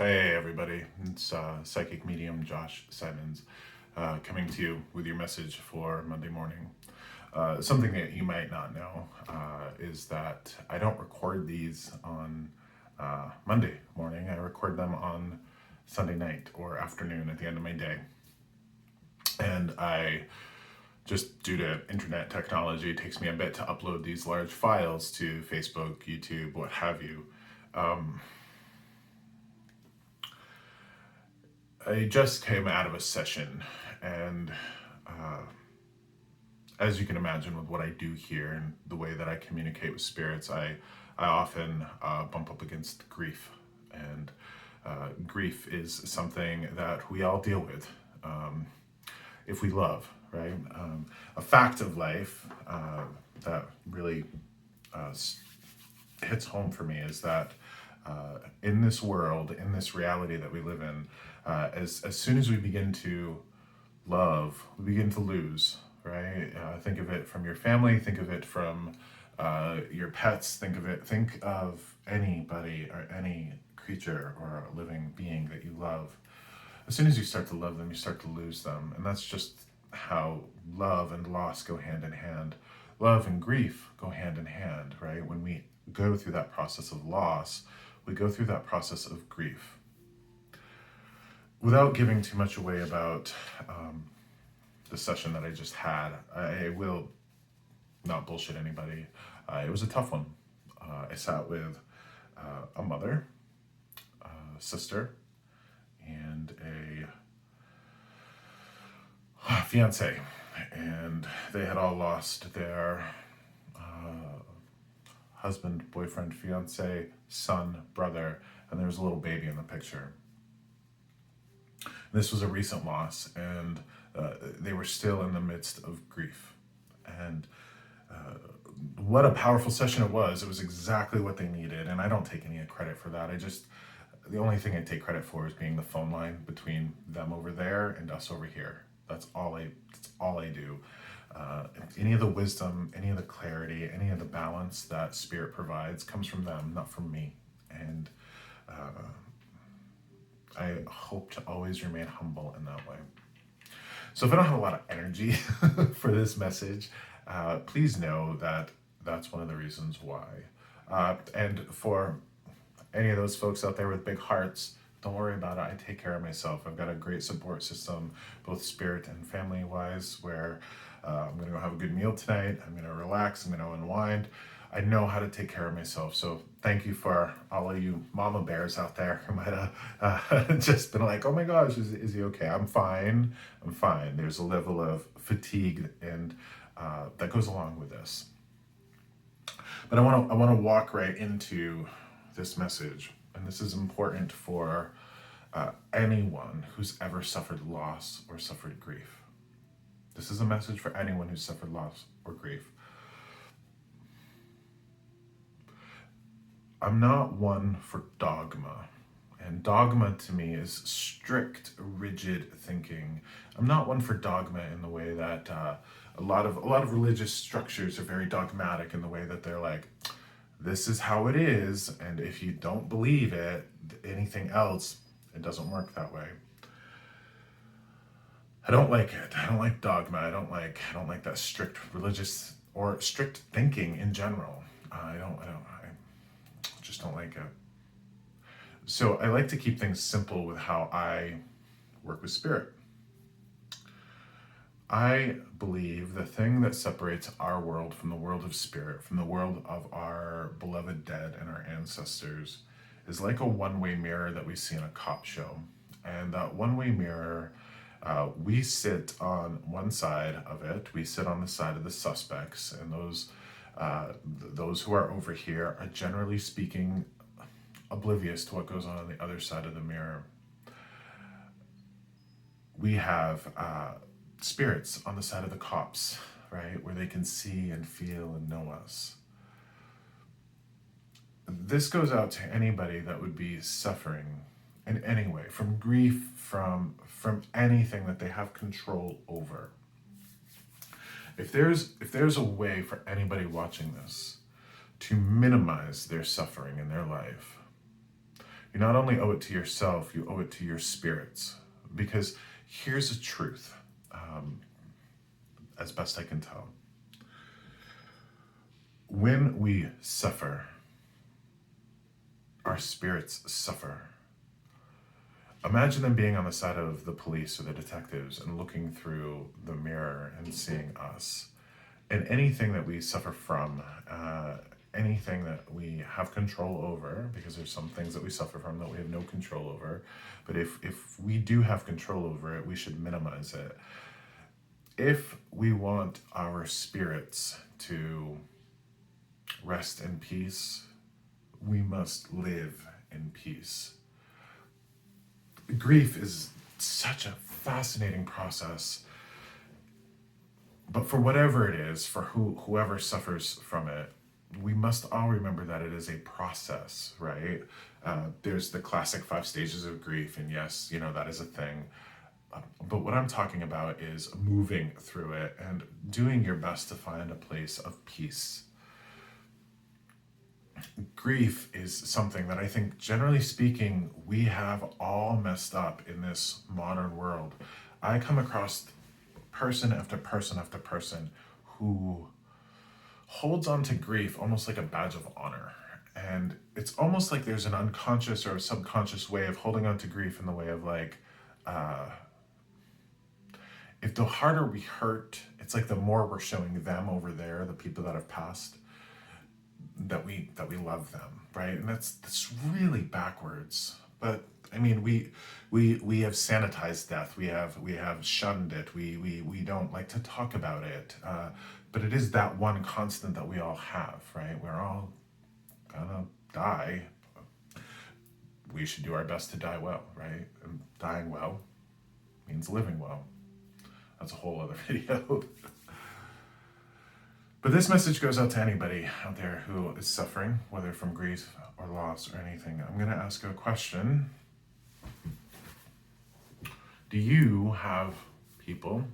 Hey everybody, it's psychic medium Josh Simons coming to you with your message for Monday morning. Something that you might not know is that I don't record these on Monday morning. I record them on Sunday night or afternoon at the end of my day. And I just due to internet technology, it takes me a bit to upload these large files to Facebook, YouTube, what have you. I just came out of a session, and as you can imagine, with what I do here and the way that I communicate with spirits, I often bump up against grief. And grief is something that we all deal with if we love, right? A fact of life that really hits home for me is that in this world, in this reality that we live in, as soon as we begin to love, we begin to lose, right? Think of it from your family, think of it from your pets, think of anybody or any creature or living being that you love. As soon as you start to love them, you start to lose them. And that's just how love and loss go hand in hand. Love and grief go hand in hand, right? When we go through that process of loss, we go through that process of grief. Without giving too much away about the session that I just had, I will not bullshit anybody. It was a tough one. I sat with a mother, a sister, and a fiance, and they had all lost their husband, boyfriend, fiance, son, brother, and there was a little baby in the picture. This was a recent loss, and they were still in the midst of grief. And what a powerful session it was. It was exactly what they needed, and I don't take any credit for that. The only thing I take credit for is being the phone line between them over there and us over here. That's all I do. Any of the wisdom, any of the clarity, any of the balance that spirit provides comes from them, not from me. And I hope to always remain humble in that way. So if I don't have a lot of energy for this message, please know that that's one of the reasons why. And for any of those folks out there with big hearts, don't worry about it. I take care of myself. I've got a great support system, both spirit and family wise, where I'm going to go have a good meal tonight. I'm going to relax. I'm going to unwind. I know how to take care of myself. So thank you for all of you mama bears out there who might have just been like, oh my gosh, is he okay? I'm fine. I'm fine. There's a level of fatigue and that goes along with this. But I want to walk right into this message. And this is important for anyone who's ever suffered loss or suffered grief. This is a message for anyone who's suffered loss or grief. I'm not one for dogma. And dogma to me is strict, rigid thinking. I'm not one for dogma in the way that a lot of religious structures are very dogmatic in the way that they're like, this is how it is, and if you don't believe it, anything else, it doesn't work that way. I don't like it. I don't like dogma. I don't like that strict religious or strict thinking in general. I just don't like it. So I like to keep things simple with how I work with spirit. I believe the thing that separates our world from the world of spirit, from the world of our beloved dead and our ancestors, is like a one-way mirror that we see in a cop show. And that one-way mirror, we sit on one side of it. We sit on the side of the suspects, and those who are over here are generally speaking oblivious to what goes on the other side of the mirror. We have spirits on the side of the cops, right, where they can see and feel and know us. This goes out to anybody that would be suffering in any way, from grief, from anything that they have control over. If there's a way for anybody watching this to minimize their suffering in their life, You not only owe it to yourself, you owe it to your spirits. Because here's the truth, as best I can tell. When we suffer, our spirits suffer. Imagine them being on the side of the police or the detectives and looking through the mirror and seeing us. And anything that we suffer from, anything that we have control over, because there's some things that we suffer from that we have no control over, but if we do have control over it, we should minimize it. If we want our spirits to rest in peace, we must live in peace. Grief is such a fascinating process, but for whatever it is, for whoever suffers from it, we must all remember that it is a process, right? There's the classic 5 stages of grief, and yes, that is a thing. But what I'm talking about is moving through it and doing your best to find a place of peace. Grief is something that I think, generally speaking, we have all messed up in this modern world. I come across person after person after person who holds on to grief almost like a badge of honor. And it's almost like there's an unconscious or a subconscious way of holding on to grief in the way of like, if the harder we hurt, it's like the more we're showing them over there, the people that have passed, that we love them, right? And that's really backwards. But I mean, we have sanitized death. We have shunned it. We don't like to talk about it. But it is that one constant that we all have, right? We're all gonna die. We should do our best to die well, right? And dying well means living well. That's a whole other video. But this message goes out to anybody out there who is suffering, whether from grief or loss or anything. I'm going to ask you a question. Do you have people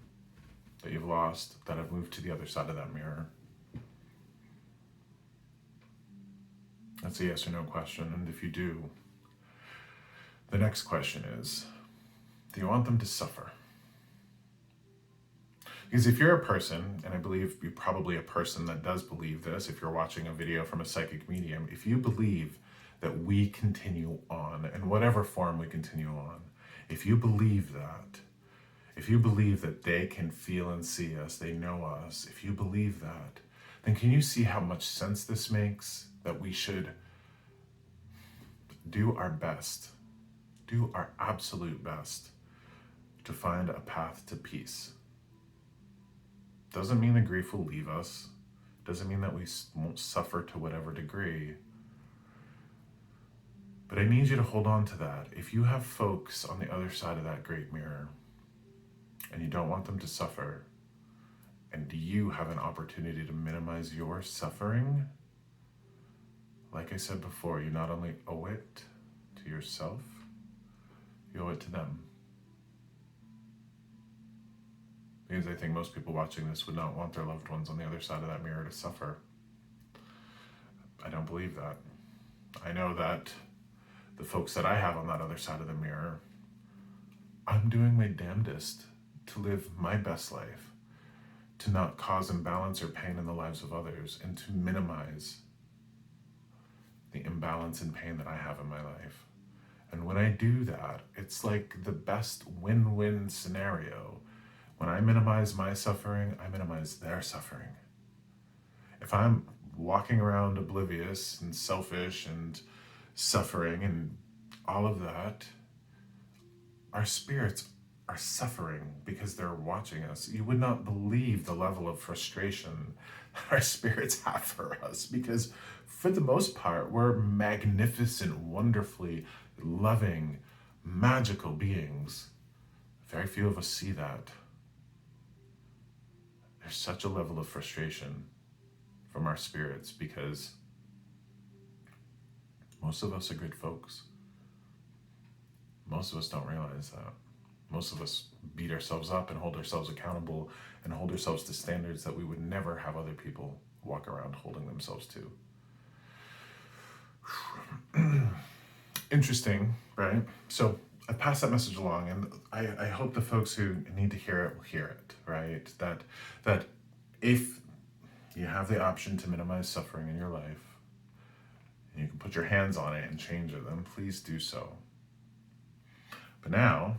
that you've lost that have moved to the other side of that mirror? That's a yes or no question. And if you do, the next question is, do you want them to suffer? Because if you're a person, and I believe you're probably a person that does believe this, if you're watching a video from a psychic medium, if you believe that we continue on, in whatever form we continue on, if you believe that they can feel and see us, they know us, if you believe that, then can you see how much sense this makes? That we should do our best, do our absolute best to find a path to peace. Doesn't mean the grief will leave us. Doesn't mean that we won't suffer to whatever degree. But I need you to hold on to that. If you have folks on the other side of that great mirror and you don't want them to suffer, and you have an opportunity to minimize your suffering, like I said before, you not only owe it to yourself, you owe it to them. Because I think most people watching this would not want their loved ones on the other side of that mirror to suffer. I don't believe that. I know that the folks that I have on that other side of the mirror, I'm doing my damnedest to live my best life, to not cause imbalance or pain in the lives of others, and to minimize the imbalance and pain that I have in my life. And when I do that, it's like the best win-win scenario. When I minimize my suffering, I minimize their suffering. If I'm walking around oblivious and selfish and suffering and all of that, our spirits are suffering because they're watching us. You would not believe the level of frustration that our spirits have for us, because for the most part, we're magnificent, wonderfully loving, magical beings. Very few of us see that. There's such a level of frustration from our spirits because most of us are good folks. Most of us don't realize that. Most of us beat ourselves up and hold ourselves accountable and hold ourselves to standards that we would never have other people walk around holding themselves to. Interesting, right? So I pass that message along, and I hope the folks who need to hear it will hear it, right? That if you have the option to minimize suffering in your life, and you can put your hands on it and change it, then please do so. But now,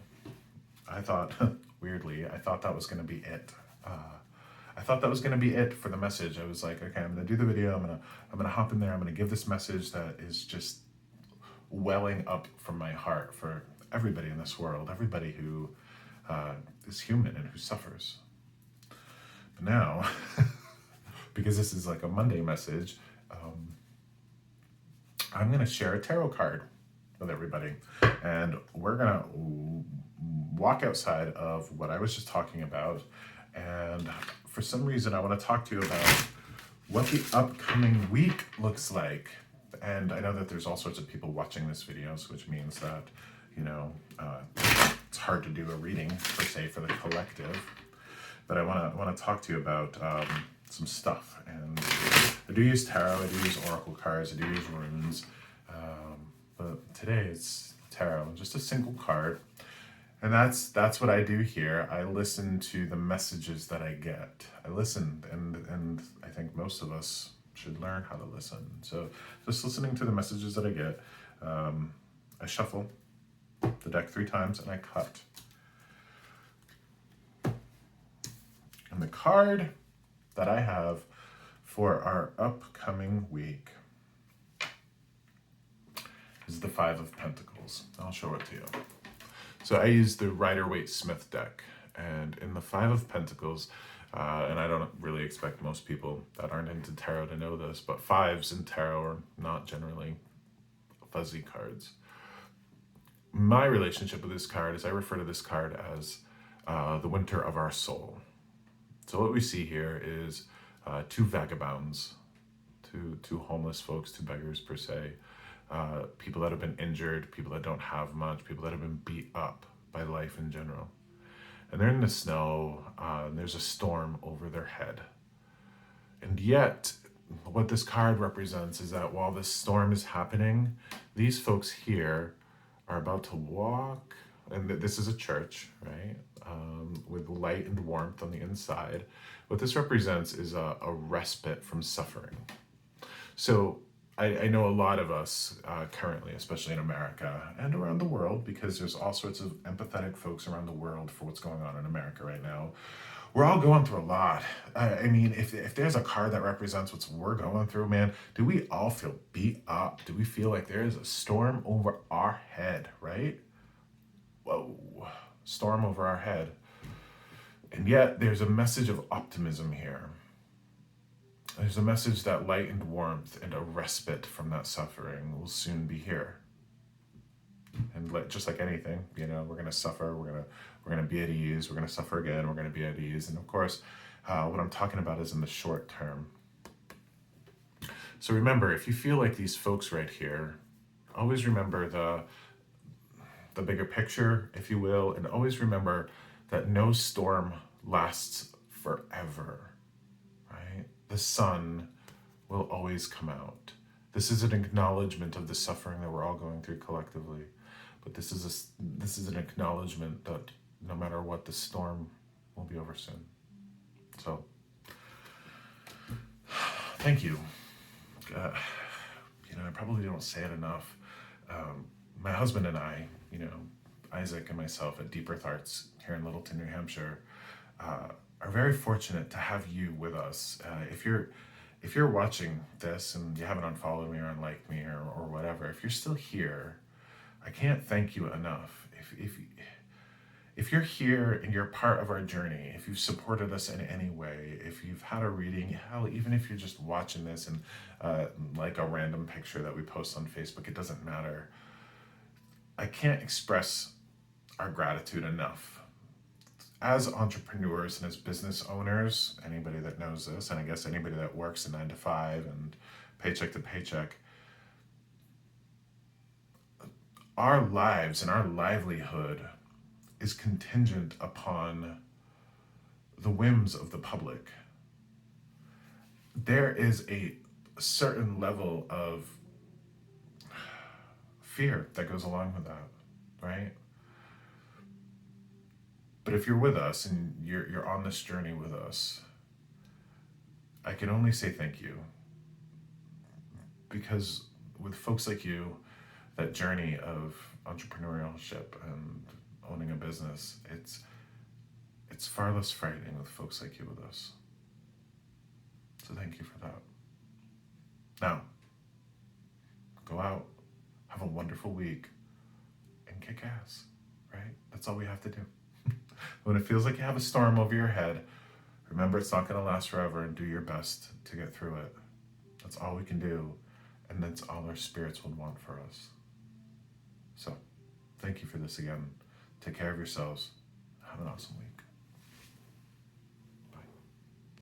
I thought, weirdly, I thought that was going to be it. I thought that was going to be it for the message. I was like, okay, I'm going to do the video. I'm gonna hop in there. I'm going to give this message that is just welling up from my heart for everybody in this world, everybody who is human and who suffers. But now, because this is like a Monday message, I'm going to share a tarot card with everybody. And we're going to walk outside of what I was just talking about. And for some reason, I want to talk to you about what the upcoming week looks like. And I know that there's all sorts of people watching this video, which means that, it's hard to do a reading, per se, for the collective. But I want to talk to you about some stuff. And I do use tarot, I do use oracle cards, I do use runes. But today it's tarot, just a single card. And that's what I do here. I listen to the messages that I get. I listen, and I think most of us should learn how to listen. So just listening to the messages that I get, I shuffle the deck 3 times and I cut. And the card that I have for our upcoming week is the 5 of Pentacles. I'll show it to you. So I use the Rider-Waite-Smith deck, and in the 5 of Pentacles, and I don't really expect most people that aren't into tarot to know this, but 5s in tarot are not generally fuzzy cards. My relationship with this card is I refer to this card as the winter of our soul. So what we see here is 2 vagabonds, two homeless folks, 2 beggars per se, people that have been injured, people that don't have much, people that have been beat up by life in general. And they're in the snow, and there's a storm over their head. And yet, what this card represents is that while this storm is happening, these folks here are about to walk, and this is a church, right? With light and warmth on the inside. What this represents is a respite from suffering. So I know a lot of us currently, especially in America and around the world, because there's all sorts of empathetic folks around the world for what's going on in America right now. We're all going through a lot. I mean, if there's a card that represents what we're going through, man, do we all feel beat up? Do we feel like there is a storm over our head, right? Whoa, storm over our head. And yet there's a message of optimism here. There's a message that light and warmth and a respite from that suffering will soon be here. And just like anything, we're going to suffer, we're going to be at ease, we're going to suffer again, we're going to be at ease. And of course, what I'm talking about is in the short term. So remember, if you feel like these folks right here, always remember the bigger picture, if you will, and always remember that no storm lasts forever, right? The sun will always come out. This is an acknowledgement of the suffering that we're all going through collectively. But this is an acknowledgement that no matter what, the storm will be over soon. So, thank you. I probably don't say it enough. My husband and I, Isaac and myself at Deep Earth Arts here in Littleton, New Hampshire, are very fortunate to have you with us. If you're watching this and you haven't unfollowed me or unliked me or whatever, if you're still here, I can't thank you enough. If you're here and you're part of our journey, if you've supported us in any way, if you've had a reading, hell, even if you're just watching this and like a random picture that we post on Facebook, it doesn't matter. I can't express our gratitude enough. As entrepreneurs and as business owners, anybody that knows this, and I guess anybody that works a 9 to 5 and paycheck to paycheck, our lives and our livelihood is contingent upon the whims of the public. There is a certain level of fear that goes along with that, right? But if you're with us and you're on this journey with us, I can only say thank you, because with folks like you, that journey of entrepreneurship and owning a business, it's far less frightening with folks like you with us. So thank you for that. Now, go out, have a wonderful week, and kick ass, right? That's all we have to do. When it feels like you have a storm over your head, remember it's not going to last forever, and do your best to get through it. That's all we can do, and that's all our spirits would want for us. So, thank you for this again. Take care of yourselves. Have an awesome week.